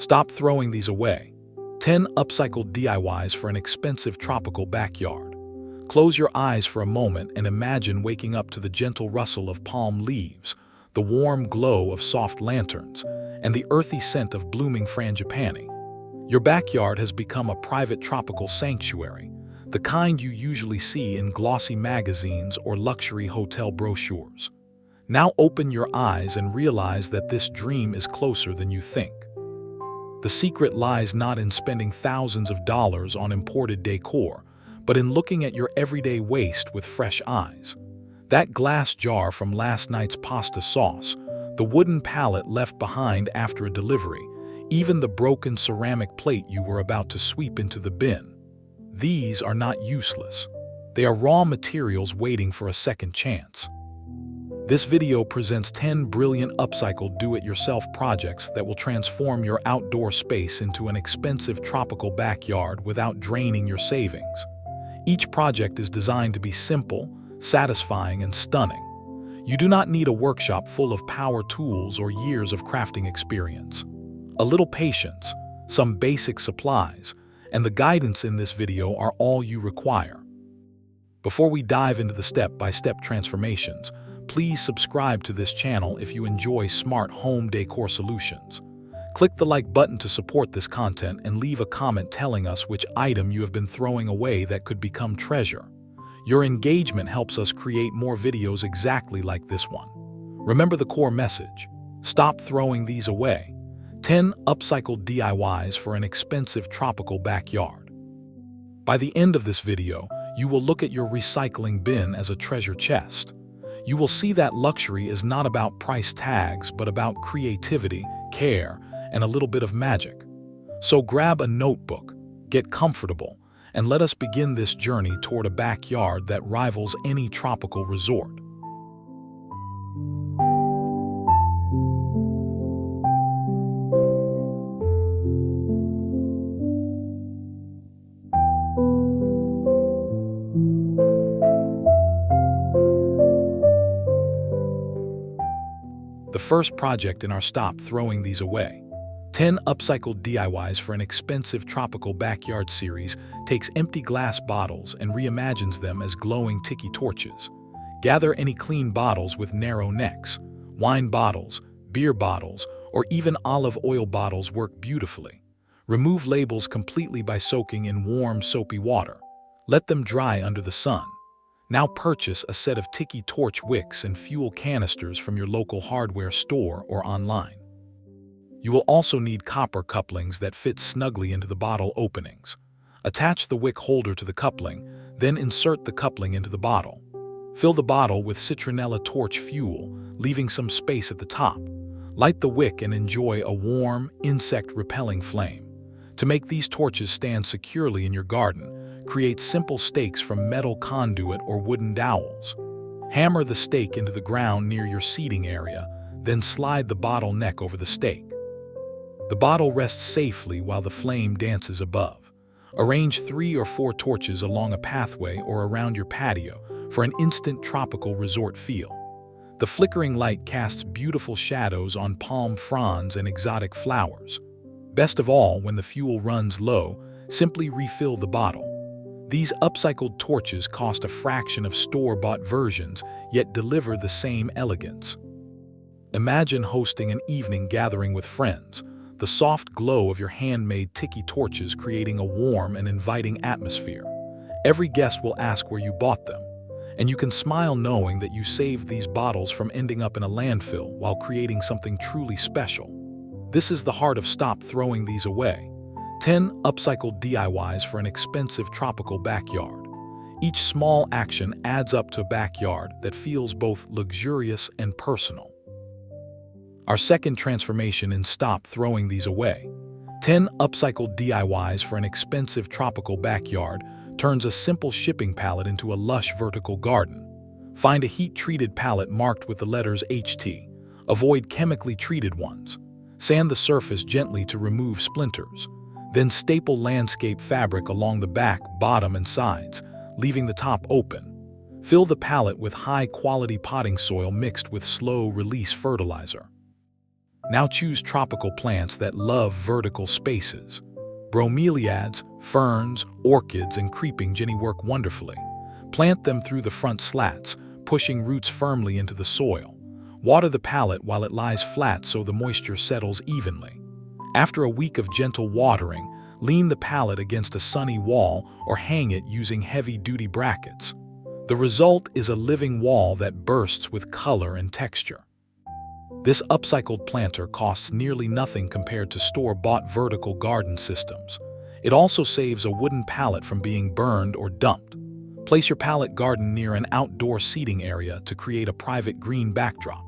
Stop throwing these away. 10 upcycled DIYs for an expensive tropical backyard. Close your eyes for a moment and imagine waking up to the gentle rustle of palm leaves, the warm glow of soft lanterns, and the earthy scent of blooming frangipani. Your backyard has become a private tropical sanctuary, the kind you usually see in glossy magazines or luxury hotel brochures. Now open your eyes and realize that this dream is closer than you think. The secret lies not in spending thousands of dollars on imported decor, but in looking at your everyday waste with fresh eyes. That glass jar from last night's pasta sauce, the wooden pallet left behind after a delivery, even the broken ceramic plate you were about to sweep into the bin. These are not useless. They are raw materials waiting for a second chance. This video presents 10 brilliant upcycled do-it-yourself projects that will transform your outdoor space into an expensive tropical backyard without draining your savings. Each project is designed to be simple, satisfying, and stunning. You do not need a workshop full of power tools or years of crafting experience. A little patience, some basic supplies, and the guidance in this video are all you require. Before we dive into the step-by-step transformations, please subscribe to this channel if you enjoy smart home decor solutions. Click the like button to support this content and leave a comment telling us which item you have been throwing away that could become treasure. Your engagement helps us create more videos exactly like this one. Remember the core message: stop throwing these away. 10 upcycled DIYs for an expensive tropical backyard. By the end of this video, you will look at your recycling bin as a treasure chest. You will see that luxury is not about price tags, but about creativity, care, and a little bit of magic. So grab a notebook, get comfortable, and let us begin this journey toward a backyard that rivals any tropical resort. The first project in our Stop Throwing These Away, 10 upcycled DIYs for an expensive tropical backyard series takes empty glass bottles and reimagines them as glowing tiki torches. Gather any clean bottles with narrow necks. Wine bottles, beer bottles, or even olive oil bottles work beautifully. Remove labels completely by soaking in warm, soapy water. Let them dry under the sun. Now purchase a set of tiki torch wicks and fuel canisters from your local hardware store or online. You will also need copper couplings that fit snugly into the bottle openings. Attach the wick holder to the coupling, then insert the coupling into the bottle. Fill the bottle with citronella torch fuel, leaving some space at the top. Light the wick and enjoy a warm, insect-repelling flame. To make these torches stand securely in your garden, create simple stakes from metal conduit or wooden dowels. Hammer the stake into the ground near your seating area, then slide the bottle neck over the stake. The bottle rests safely while the flame dances above. Arrange 3 or 4 torches along a pathway or around your patio for an instant tropical resort feel. The flickering light casts beautiful shadows on palm fronds and exotic flowers. Best of all, when the fuel runs low, simply refill the bottle. These upcycled torches cost a fraction of store-bought versions, yet deliver the same elegance. Imagine hosting an evening gathering with friends, the soft glow of your handmade tiki torches creating a warm and inviting atmosphere. Every guest will ask where you bought them, and you can smile knowing that you saved these bottles from ending up in a landfill while creating something truly special. This is the heart of Stop Throwing These Away. 10 upcycled DIYs for an expensive tropical backyard. Each small action adds up to a backyard that feels both luxurious and personal. Our second transformation in Stop Throwing These Away, 10 upcycled DIYs for an expensive tropical backyard, turns a simple shipping pallet into a lush vertical garden. Find a heat-treated pallet marked with the letters HT. Avoid chemically treated ones. Sand the surface gently to remove splinters. Then staple landscape fabric along the back, bottom, and sides, leaving the top open. Fill the pallet with high-quality potting soil mixed with slow-release fertilizer. Now choose tropical plants that love vertical spaces. Bromeliads, ferns, orchids, and creeping jenny work wonderfully. Plant them through the front slats, pushing roots firmly into the soil. Water the pallet while it lies flat so the moisture settles evenly. After a week of gentle watering, lean the pallet against a sunny wall or hang it using heavy-duty brackets. The result is a living wall that bursts with color and texture. This upcycled planter costs nearly nothing compared to store-bought vertical garden systems. It also saves a wooden pallet from being burned or dumped. Place your pallet garden near an outdoor seating area to create a private green backdrop.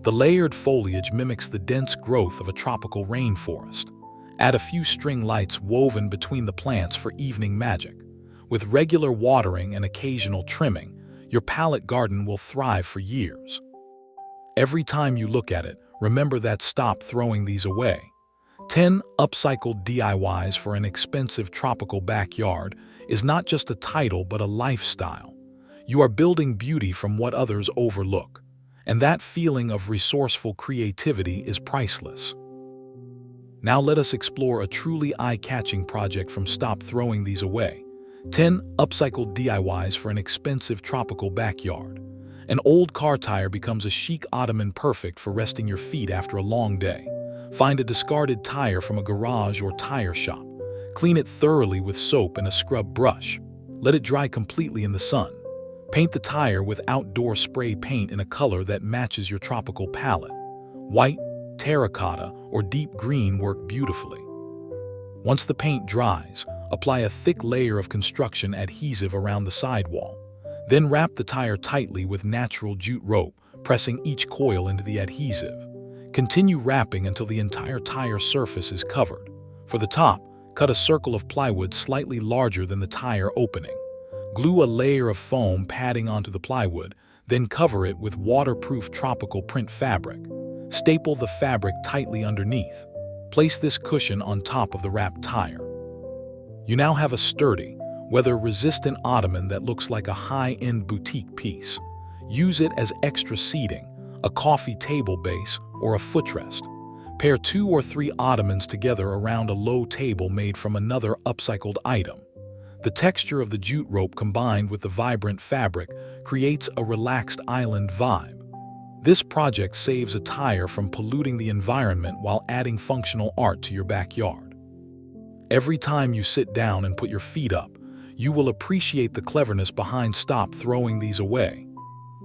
The layered foliage mimics the dense growth of a tropical rainforest. Add a few string lights woven between the plants for evening magic. With regular watering and occasional trimming, your pallet garden will thrive for years. Every time you look at it, remember that stop throwing these away. 10 upcycled DIYs for an expensive tropical backyard is not just a title but a lifestyle. You are building beauty from what others overlook, and that feeling of resourceful creativity is priceless. Now let us explore a truly eye-catching project from Stop Throwing These Away. 10 upcycled DIYs for an expensive tropical backyard. An old car tire becomes a chic ottoman perfect for resting your feet after a long day. Find a discarded tire from a garage or tire shop. Clean it thoroughly with soap and a scrub brush. Let it dry completely in the sun. Paint the tire with outdoor spray paint in a color that matches your tropical palette. White, terracotta, or deep green work beautifully. Once the paint dries, apply a thick layer of construction adhesive around the sidewall. Then wrap the tire tightly with natural jute rope, pressing each coil into the adhesive. Continue wrapping until the entire tire surface is covered. For the top, cut a circle of plywood slightly larger than the tire opening. Glue a layer of foam padding onto the plywood, then cover it with waterproof tropical print fabric. Staple the fabric tightly underneath. Place this cushion on top of the wrapped tire. You now have a sturdy, weather-resistant ottoman that looks like a high-end boutique piece. Use it as extra seating, a coffee table base, or a footrest. Pair 2 or 3 ottomans together around a low table made from another upcycled item. The texture of the jute rope combined with the vibrant fabric creates a relaxed island vibe. This project saves a tire from polluting the environment while adding functional art to your backyard. Every time you sit down and put your feet up, you will appreciate the cleverness behind Stop Throwing These Away.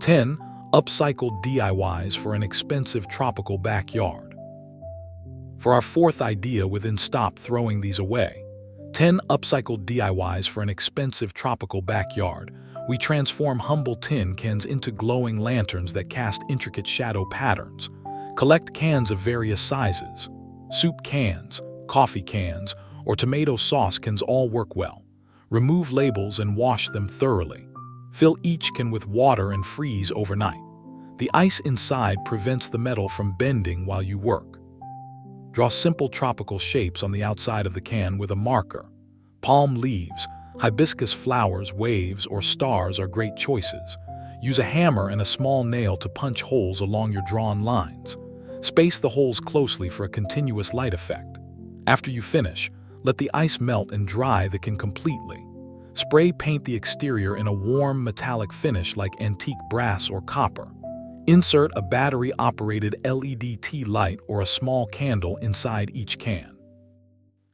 10 upcycled DIYs for an expensive tropical backyard. For our fourth idea within Stop Throwing These Away, 10 upcycled DIYs for an expensive tropical backyard, we transform humble tin cans into glowing lanterns that cast intricate shadow patterns. Collect cans of various sizes. Soup cans, coffee cans, or tomato sauce cans all work well. Remove labels and wash them thoroughly. Fill each can with water and freeze overnight. The ice inside prevents the metal from bending while you work. Draw simple tropical shapes on the outside of the can with a marker. Palm leaves, hibiscus flowers, waves, or stars are great choices. Use a hammer and a small nail to punch holes along your drawn lines. Space the holes closely for a continuous light effect. After you finish, let the ice melt and dry the can completely. Spray paint the exterior in a warm metallic finish like antique brass or copper. Insert a battery-operated LED tea light or a small candle inside each can.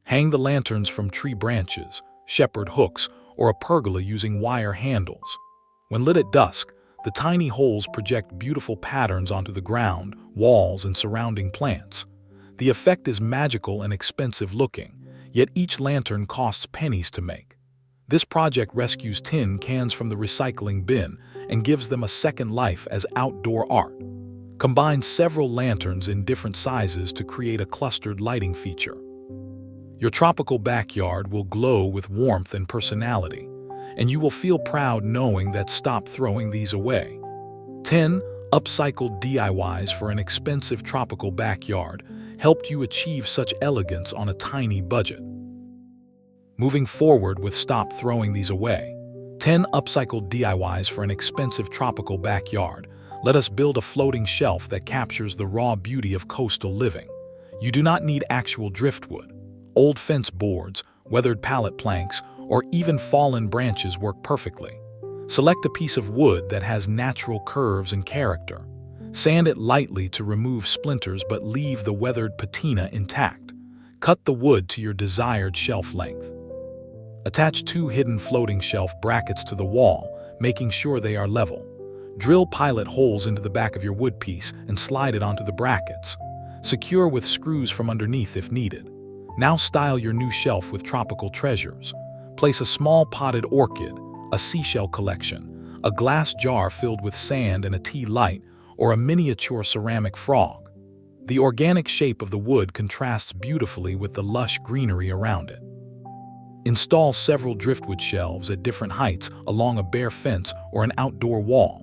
Hang the lanterns from tree branches, shepherd hooks, or a pergola using wire handles. When lit at dusk, the tiny holes project beautiful patterns onto the ground, walls, and surrounding plants. The effect is magical and expensive looking, yet each lantern costs pennies to make. This project rescues tin cans from the recycling bin and gives them a second life as outdoor art. Combine several lanterns in different sizes to create a clustered lighting feature. Your tropical backyard will glow with warmth and personality, and you will feel proud knowing that Stop Throwing These Away. 10 upcycled DIYs for an expensive tropical backyard helped you achieve such elegance on a tiny budget. Moving forward with Stop Throwing These Away, 10 upcycled DIYs for an expensive tropical backyard. Let us build a floating shelf that captures the raw beauty of coastal living. You do not need actual driftwood. Old fence boards, weathered pallet planks, or even fallen branches work perfectly. Select a piece of wood that has natural curves and character. Sand it lightly to remove splinters but leave the weathered patina intact. Cut the wood to your desired shelf length. Attach 2 hidden floating shelf brackets to the wall, making sure they are level. Drill pilot holes into the back of your wood piece and slide it onto the brackets. Secure with screws from underneath if needed. Now style your new shelf with tropical treasures. Place a small potted orchid, a seashell collection, a glass jar filled with sand and a tea light, or a miniature ceramic frog. The organic shape of the wood contrasts beautifully with the lush greenery around it. Install several driftwood shelves at different heights along a bare fence or an outdoor wall.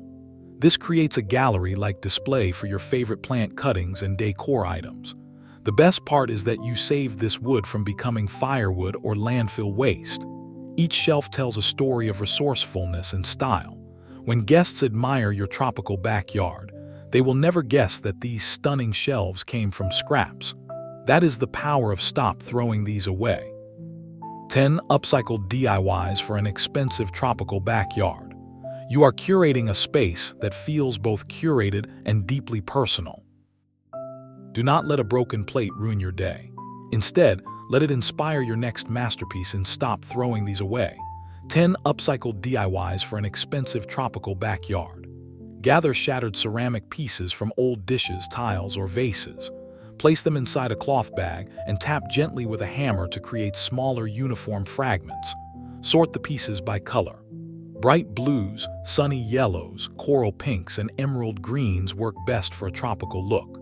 This creates a gallery-like display for your favorite plant cuttings and decor items. The best part is that you save this wood from becoming firewood or landfill waste. Each shelf tells a story of resourcefulness and style. When guests admire your tropical backyard, they will never guess that these stunning shelves came from scraps. That is the power of Stop Throwing These Away. 10 upcycled DIYs for an expensive tropical backyard. You are curating a space that feels both curated and deeply personal. Do not let a broken plate ruin your day. Instead, let it inspire your next masterpiece and stop throwing these away. 10 upcycled DIYs for an expensive tropical backyard. Gather shattered ceramic pieces from old dishes, tiles, or vases. Place them inside a cloth bag and tap gently with a hammer to create smaller uniform fragments. Sort the pieces by color. Bright blues, sunny yellows, coral pinks, and emerald greens work best for a tropical look.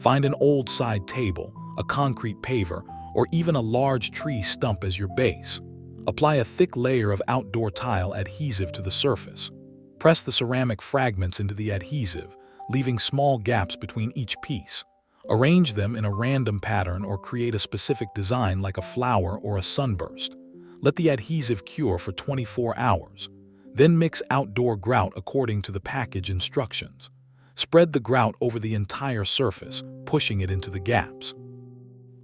Find an old side table, a concrete paver, or even a large tree stump as your base. Apply a thick layer of outdoor tile adhesive to the surface. Press the ceramic fragments into the adhesive, leaving small gaps between each piece. Arrange them in a random pattern or create a specific design like a flower or a sunburst. Let the adhesive cure for 24 hours. Then mix outdoor grout according to the package instructions. Spread the grout over the entire surface, pushing it into the gaps.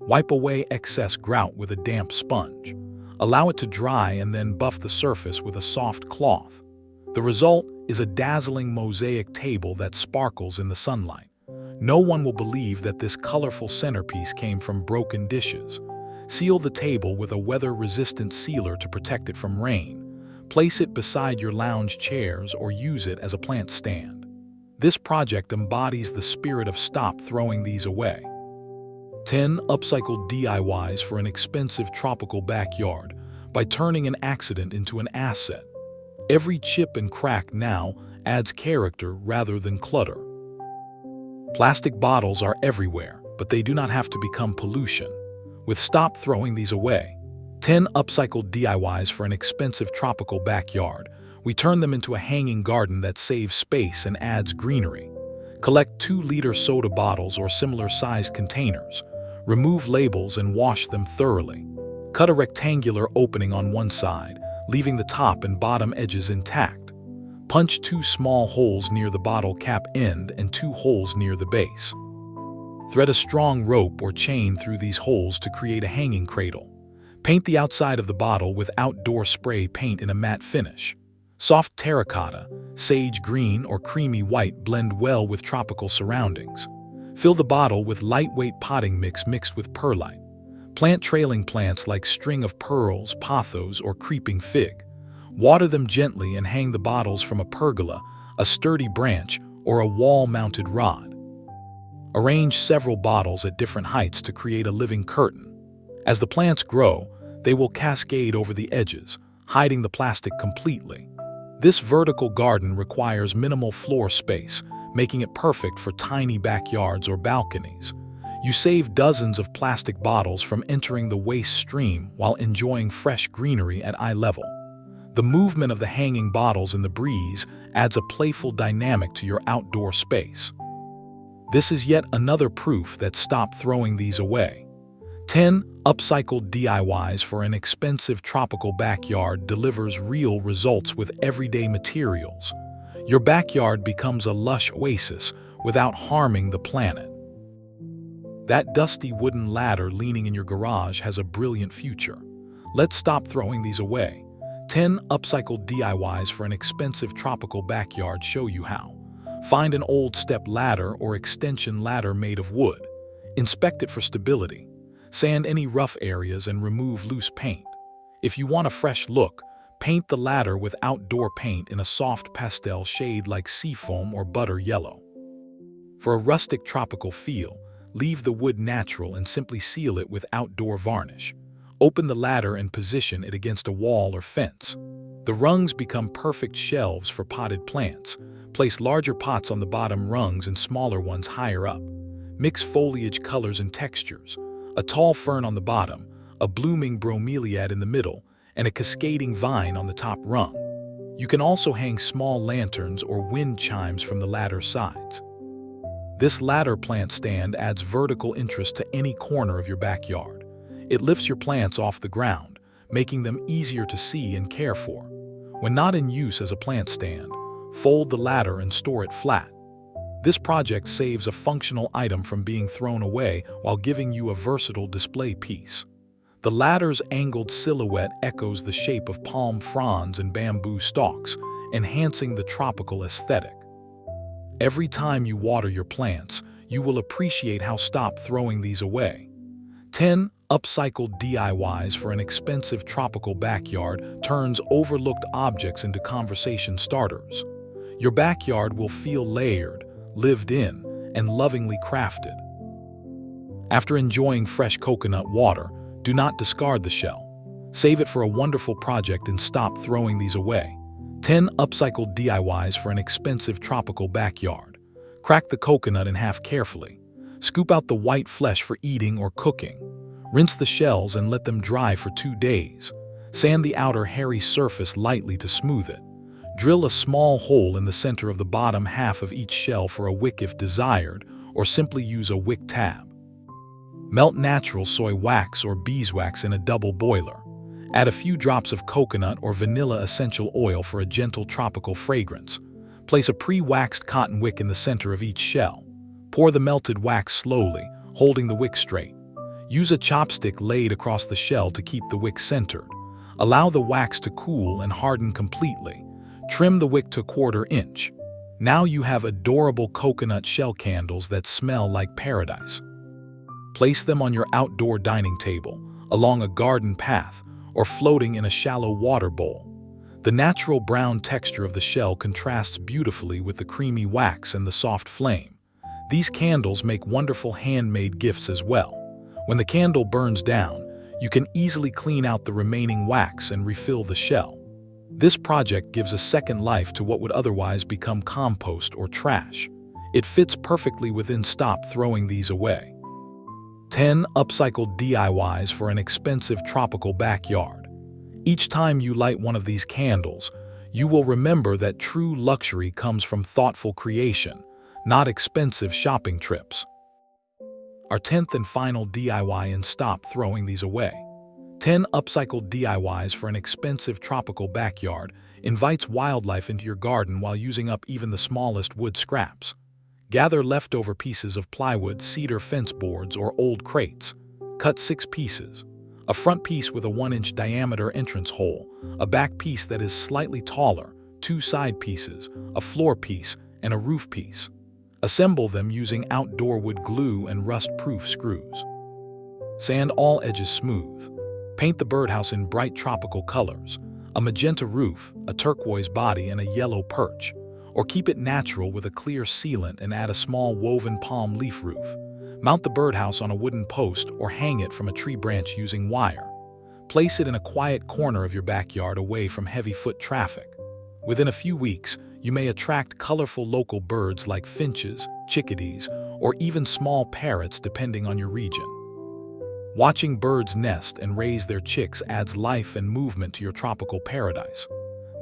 Wipe away excess grout with a damp sponge. Allow it to dry and then buff the surface with a soft cloth. The result is a dazzling mosaic table that sparkles in the sunlight. No one will believe that this colorful centerpiece came from broken dishes. Seal the table with a weather-resistant sealer to protect it from rain. Place it beside your lounge chairs or use it as a plant stand. This project embodies the spirit of Stop Throwing These Away. 10 upcycled DIYs for an expensive tropical backyard by turning an accident into an asset. Every chip and crack now adds character rather than clutter. Plastic bottles are everywhere, but they do not have to become pollution. With Stop Throwing These Away, 10 upcycled DIYs for an expensive tropical backyard, we turn them into a hanging garden that saves space and adds greenery. Collect 2-liter soda bottles or similar-sized containers. Remove labels and wash them thoroughly. Cut a rectangular opening on one side, leaving the top and bottom edges intact. Punch 2 small holes near the bottle cap end and 2 holes near the base. Thread a strong rope or chain through these holes to create a hanging cradle. Paint the outside of the bottle with outdoor spray paint in a matte finish. Soft terracotta, sage green, or creamy white blend well with tropical surroundings. Fill the bottle with lightweight potting mix mixed with perlite. Plant trailing plants like string of pearls, pothos, or creeping fig. Water them gently and hang the bottles from a pergola, a sturdy branch, or a wall-mounted rod. Arrange several bottles at different heights to create a living curtain. As the plants grow, they will cascade over the edges, hiding the plastic completely. This vertical garden requires minimal floor space, making it perfect for tiny backyards or balconies. You save dozens of plastic bottles from entering the waste stream while enjoying fresh greenery at eye level. The movement of the hanging bottles in the breeze adds a playful dynamic to your outdoor space. This is yet another proof that Stop Throwing These Away. 10 upcycled DIYs for an expensive tropical backyard delivers real results with everyday materials. Your backyard becomes a lush oasis without harming the planet. That dusty wooden ladder leaning in your garage has a brilliant future. Let's stop throwing these away. 10 upcycled DIYs for an expensive tropical backyard show you how. Find an old step ladder or extension ladder made of wood. Inspect it for stability. Sand any rough areas and remove loose paint. If you want a fresh look, paint the ladder with outdoor paint in a soft pastel shade like seafoam or butter yellow. For a rustic tropical feel, leave the wood natural and simply seal it with outdoor varnish. Open the ladder and position it against a wall or fence. The rungs become perfect shelves for potted plants. Place larger pots on the bottom rungs and smaller ones higher up. Mix foliage colors and textures. A tall fern on the bottom, a blooming bromeliad in the middle, and a cascading vine on the top rung. You can also hang small lanterns or wind chimes from the ladder sides. This ladder plant stand adds vertical interest to any corner of your backyard. It lifts your plants off the ground, making them easier to see and care for. When not in use as a plant stand, fold the ladder and store it flat. This project saves a functional item from being thrown away while giving you a versatile display piece. The ladder's angled silhouette echoes the shape of palm fronds and bamboo stalks, enhancing the tropical aesthetic. Every time you water your plants, you will appreciate how stop throwing these away. 10 upcycled DIYs for an expensive tropical backyard turns overlooked objects into conversation starters. Your backyard will feel layered, lived in, and lovingly crafted. After enjoying fresh coconut water, do not discard the shell. Save it for a wonderful project and stop throwing these away. 10 upcycled DIYs for an expensive tropical backyard. Crack the coconut in half carefully. Scoop out the white flesh for eating or cooking. Rinse the shells and let them dry for 2 days. Sand the outer hairy surface lightly to smooth it. Drill a small hole in the center of the bottom half of each shell for a wick if desired, or simply use a wick tab. Melt natural soy wax or beeswax in a double boiler. Add a few drops of coconut or vanilla essential oil for a gentle tropical fragrance. Place a pre-waxed cotton wick in the center of each shell. Pour the melted wax slowly, holding the wick straight. Use a chopstick laid across the shell to keep the wick centered. Allow the wax to cool and harden completely. Trim the wick to 1/4 inch. Now you have adorable coconut shell candles that smell like paradise. Place them on your outdoor dining table, along a garden path, or floating in a shallow water bowl. The natural brown texture of the shell contrasts beautifully with the creamy wax and the soft flame. These candles make wonderful handmade gifts as well. When the candle burns down, you can easily clean out the remaining wax and refill the shell. This project gives a second life to what would otherwise become compost or trash. It fits perfectly within stop throwing these away. 10 upcycled DIYs for an expensive tropical backyard. Each time you light one of these candles, you will remember that true luxury comes from thoughtful creation, not expensive shopping trips. Our 10th and final DIY and stop throwing these away. 10 upcycled DIYs for an expensive tropical backyard invites wildlife into your garden while using up even the smallest wood scraps. Gather leftover pieces of plywood, cedar fence boards, or old crates. Cut 6 pieces. A front piece with a 1-inch diameter entrance hole, a back piece that is slightly taller, 2 side pieces, a floor piece, and a roof piece. Assemble them using outdoor wood glue and rust-proof screws. Sand all edges smooth. Paint the birdhouse in bright tropical colors, a magenta roof, a turquoise body, and a yellow perch. Or keep it natural with a clear sealant and add a small woven palm leaf roof. Mount the birdhouse on a wooden post or hang it from a tree branch using wire. Place it in a quiet corner of your backyard away from heavy foot traffic. Within a few weeks, you may attract colorful local birds like finches, chickadees, or even small parrots depending on your region. Watching birds nest and raise their chicks adds life and movement to your tropical paradise.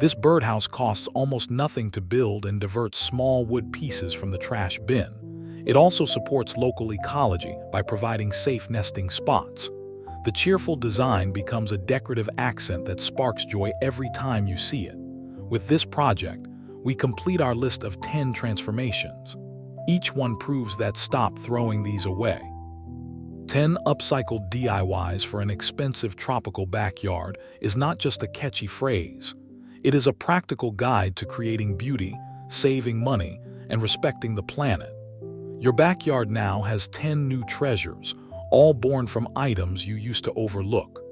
This birdhouse costs almost nothing to build and diverts small wood pieces from the trash bin. It also supports local ecology by providing safe nesting spots. The cheerful design becomes a decorative accent that sparks joy every time you see it. With this project, we complete our list of 10 transformations. Each one proves that stop throwing these away. 10 upcycled DIYs for an expensive tropical backyard is not just a catchy phrase. It is a practical guide to creating beauty, saving money, and respecting the planet. Your backyard now has 10 new treasures, all born from items you used to overlook.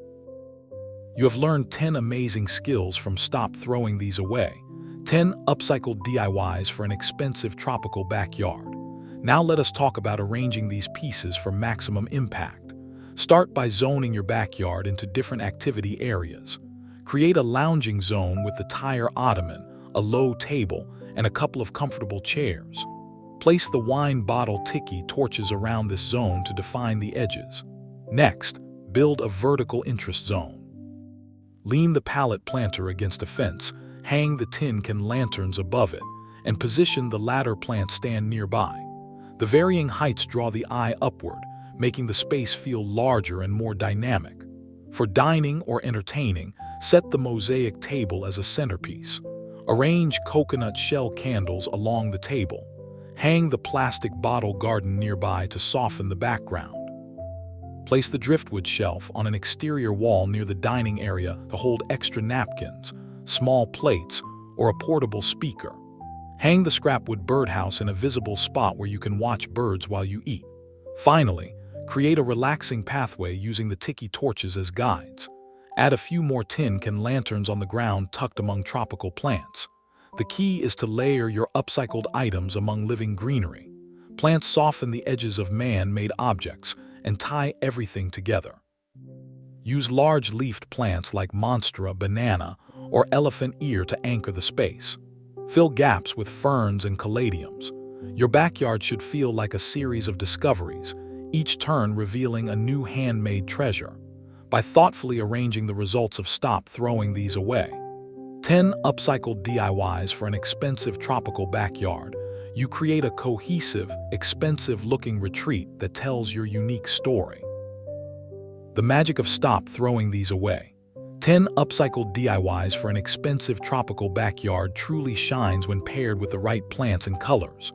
You have learned 10 amazing skills from Stop Throwing These Away, 10 upcycled DIYs for an expensive tropical backyard. Now let us talk about arranging these pieces for maximum impact. Start by zoning your backyard into different activity areas. Create a lounging zone with the tire ottoman, a low table, and a couple of comfortable chairs. Place the wine bottle tiki torches around this zone to define the edges. Next, build a vertical interest zone. Lean the pallet planter against a fence, hang the tin can lanterns above it, and position the ladder plant stand nearby. The varying heights draw the eye upward, making the space feel larger and more dynamic. For dining or entertaining, set the mosaic table as a centerpiece. Arrange coconut shell candles along the table. Hang the plastic bottle garden nearby to soften the background. Place the driftwood shelf on an exterior wall near the dining area to hold extra napkins, small plates, or a portable speaker. Hang the scrapwood birdhouse in a visible spot where you can watch birds while you eat. Finally, create a relaxing pathway using the tiki torches as guides. Add a few more tin can lanterns on the ground tucked among tropical plants. The key is to layer your upcycled items among living greenery. Plants soften the edges of man-made objects and tie everything together. Use large-leafed plants like monstera, banana, or elephant ear to anchor the space. Fill gaps with ferns and caladiums. Your backyard should feel like a series of discoveries, each turn revealing a new handmade treasure. By thoughtfully arranging the results of Stop Throwing These Away, 10 upcycled DIYs for an expensive tropical backyard, you create a cohesive, expensive-looking retreat that tells your unique story. The magic of Stop Throwing These Away. 10 upcycled DIYs for an expensive tropical backyard truly shines when paired with the right plants and colors.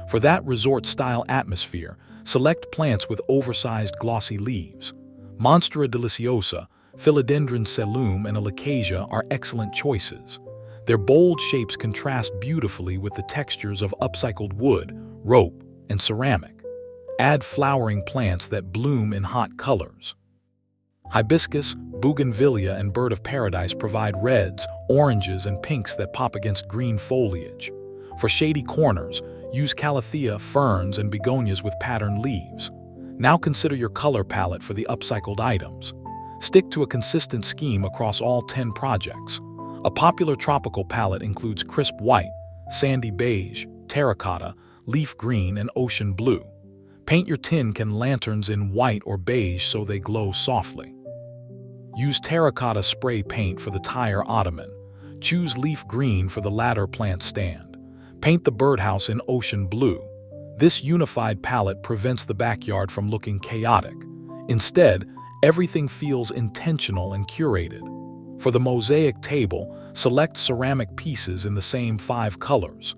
For that resort-style atmosphere, select plants with oversized glossy leaves. Monstera deliciosa, Philodendron Selum, and Alocasia are excellent choices. Their bold shapes contrast beautifully with the textures of upcycled wood, rope, and ceramic. Add flowering plants that bloom in hot colors. Hibiscus, bougainvillea, and bird of paradise provide reds, oranges, and pinks that pop against green foliage. For shady corners, use calathea, ferns, and begonias with patterned leaves. Now consider your color palette for the upcycled items. Stick to a consistent scheme across all 10 projects. A popular tropical palette includes crisp white, sandy beige, terracotta, leaf green, and ocean blue. Paint your tin can lanterns in white or beige so they glow softly. Use terracotta spray paint for the tire ottoman. Choose leaf green for the ladder plant stand. Paint the birdhouse in ocean blue. This unified palette prevents the backyard from looking chaotic. Instead, everything feels intentional and curated. For the mosaic table, select ceramic pieces in the same 5 colors.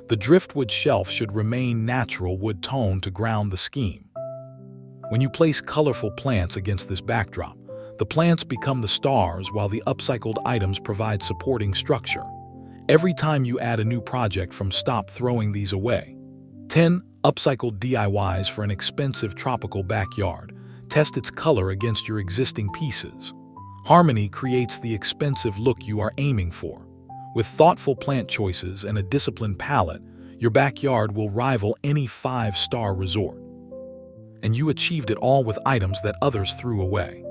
The driftwood shelf should remain natural wood tone to ground the scheme. When you place colorful plants against this backdrop, the plants become the stars while the upcycled items provide supporting structure. Every time you add a new project from Stop Throwing These Away. 10 upcycled DIYs for an expensive tropical backyard. Test its color against your existing pieces. Harmony creates the expensive look you are aiming for. With thoughtful plant choices and a disciplined palette, your backyard will rival any 5-star resort. And you achieved it all with items that others threw away.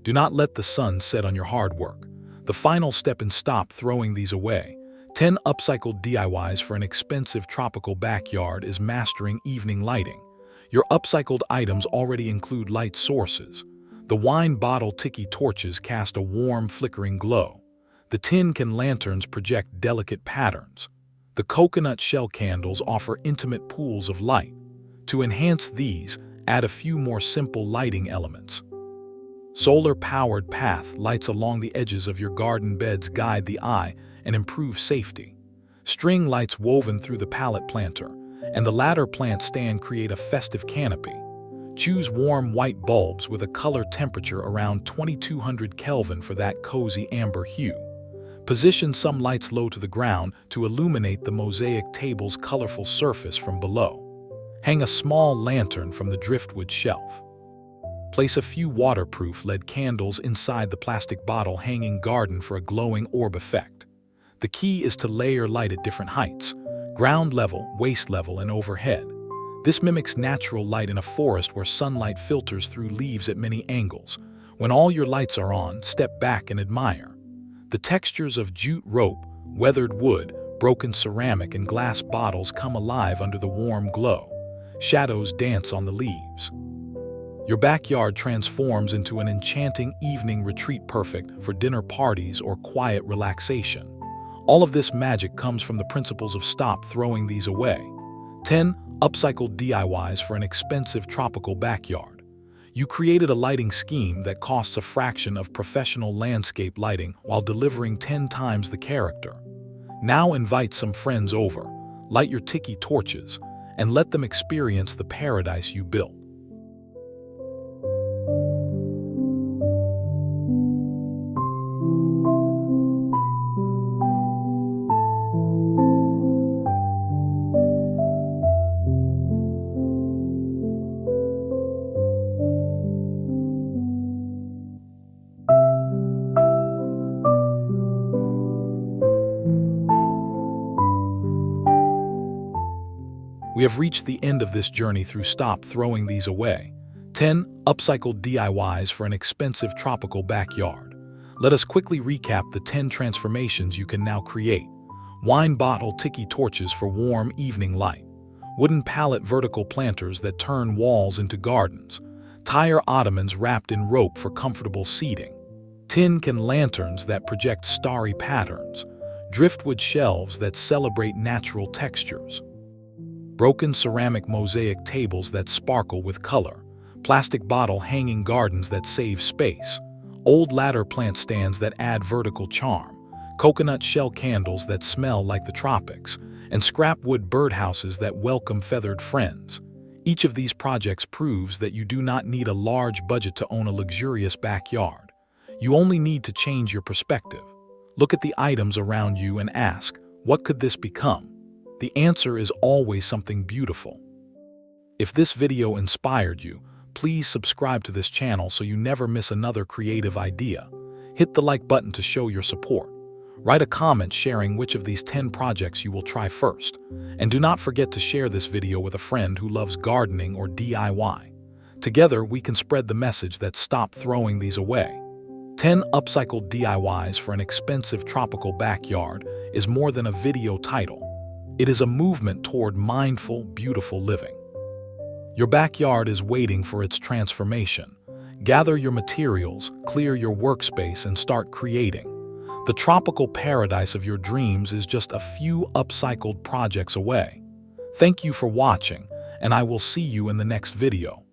Do not let the sun set on your hard work. The final step in Stop Throwing These Away. 10 upcycled DIYs for an expensive tropical backyard is mastering evening lighting. Your upcycled items already include light sources. The wine bottle tiki torches cast a warm, flickering glow. The tin can lanterns project delicate patterns. The coconut shell candles offer intimate pools of light. To enhance these, add a few more simple lighting elements. Solar-powered path lights along the edges of your garden beds guide the eye and improve safety. String lights woven through the pallet planter and the ladder plant stand create a festive canopy. Choose warm white bulbs with a color temperature around 2200 Kelvin for that cozy amber hue. Position some lights low to the ground to illuminate the mosaic table's colorful surface from below. Hang a small lantern from the driftwood shelf. Place a few waterproof lead candles inside the plastic bottle hanging garden for a glowing orb effect. The key is to layer light at different heights: ground level, waist level, and overhead. This mimics natural light in a forest where sunlight filters through leaves at many angles. When all your lights are on, step back and admire. The textures of jute rope, weathered wood, broken ceramic, and glass bottles come alive under the warm glow. Shadows dance on the leaves. Your backyard transforms into an enchanting evening retreat perfect for dinner parties or quiet relaxation. All of this magic comes from the principles of stop throwing these away. 10 upcycled DIYs for an expensive tropical backyard. You created a lighting scheme that costs a fraction of professional landscape lighting while delivering 10 times the character. Now invite some friends over, light your tiki torches, and let them experience the paradise you built. We have reached the end of this journey through Stop Throwing These Away. 10 upcycled DIYs for an expensive tropical backyard. Let us quickly recap the 10 transformations you can now create. Wine bottle tiki torches for warm evening light. Wooden pallet vertical planters that turn walls into gardens. Tire ottomans wrapped in rope for comfortable seating. Tin can lanterns that project starry patterns. Driftwood shelves that celebrate natural textures. Broken ceramic mosaic tables that sparkle with color. Plastic bottle hanging gardens that save space. Old ladder plant stands that add vertical charm. Coconut shell candles that smell like the tropics. And scrap wood birdhouses that welcome feathered friends. Each of these projects proves that you do not need a large budget to own a luxurious backyard. You only need to change your perspective. Look at the items around you and ask, what could this become? The answer is always something beautiful. If this video inspired you, please subscribe to this channel so you never miss another creative idea. Hit the like button to show your support. Write a comment sharing which of these 10 projects you will try first. And do not forget to share this video with a friend who loves gardening or DIY. Together, we can spread the message that stop throwing these away. 10 upcycled DIYs for an expensive tropical backyard is more than a video title. It is a movement toward mindful, beautiful living. Your backyard is waiting for its transformation. Gather your materials, clear your workspace, and start creating. The tropical paradise of your dreams is just a few upcycled projects away. Thank you for watching, and I will see you in the next video.